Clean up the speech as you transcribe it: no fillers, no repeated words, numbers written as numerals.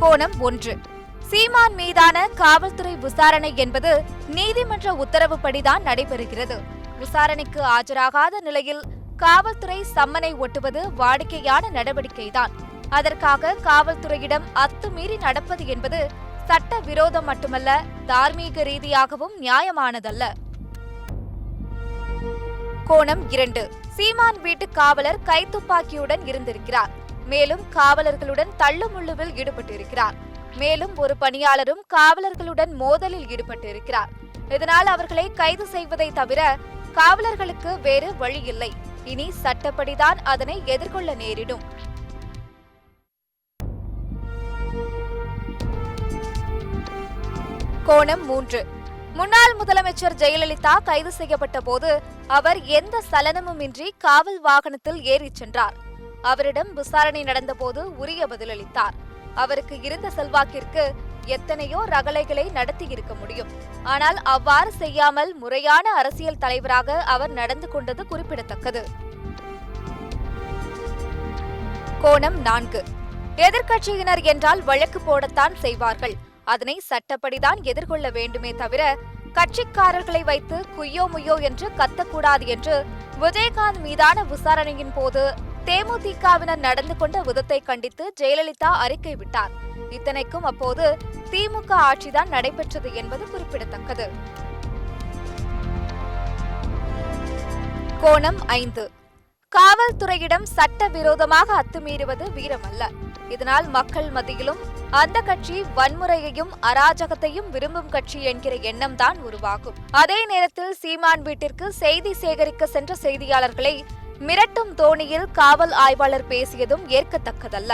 கோணம் 1. சீமான் மீதான காவல்துறை விசாரணை என்பது நீதிமன்ற உத்தரவுப்படிதான் நடைபெறுகிறது. விசாரணைக்கு ஆஜராகாத நிலையில் காவல்துறை சம்மனை ஒட்டுவது வாடிக்கையான நடவடிக்கைதான். அதற்காக காவல்துறையிடம் அத்துமீறி நடப்பது என்பது சட்ட விரோதம் மட்டுமல்ல, தார்மீக ரீதியாகவும் நியாயமானதல்ல. கோணம் 2. சீமான் வீட்டு காவலர் கைத்துப்பாக்கியுடன் இருந்திருக்கிறார். மேலும் காவலர்களுடன் தள்ளுமுள்ளுவில் ஈடுபட்டிருக்கிறார். மேலும் ஒரு பணியாளரும் காவலர்களுடன் மோதலில் ஈடுபட்டிருக்கிறார். இதனால் அவர்களை கைது செய்வதை தவிர காவலர்களுக்கு வேறு வழி இல்லை. இனி சட்டப்படிதான் அதனை எதிர்கொள்ள நேரிடும். கோணம் 3. முன்னாள் முதலமைச்சர் ஜெயலலிதா கைது செய்யப்பட்ட போது அவர் எந்த சலனமுமின்றி காவல் வாகனத்தில் ஏறிச் சென்றார். அவரிடம் விசாரணை நடந்தபோது உரிய பதிலளித்தார். அவருக்கு இருந்த செல்வாக்கிற்கு எத்தனையோ ரகளைகளை நடத்தியிருக்க முடியும். ஆனால் அவ்வாறு செய்யாமல் முறையான அரசியல் தலைவராக அவர் நடந்து கொண்டது குறிப்பிடத்தக்கது. கோணம் 4. எதிர்க்கட்சியினர் என்றால் வழக்கு போடத்தான் செய்வார்கள். அதனை சட்டப்படிதான் எதிர்கொள்ள வேண்டுமே தவிர கட்சிக்காரர்களை வைத்து குய்யோ முய்யோ என்று கத்தக்கூடாது என்று விஜயகாந்த் மீதான விசாரணையின் போது தேமுதிகவினர் நடந்து கொண்ட விதத்தை கண்டித்து ஜெயலலிதா அறிக்கை விட்டார். இத்தனைக்கும் அப்போது திமுக ஆட்சிதான் நடைபெற்றது என்பது குறிப்பிடத்தக்கது. கோணம் 5. காவல்துறையிடம் சட்டவிரோதமாக அத்துமீறுவது வீரமல்ல. இதனால் மக்கள் மத்தியிலும் அந்த கட்சி வன்முறையையும் அராஜகத்தையும் விரும்பும் கட்சி என்கிற எண்ணம்தான் உருவாகும். அதே நேரத்தில் சீமான் வீட்டிற்கு செய்தி சேகரிக்க சென்ற செய்தியாளர்களை மிரட்டும் தோணியில் காவல் ஆய்வாளர் பேசியதும் ஏற்கத்தக்கதல்ல.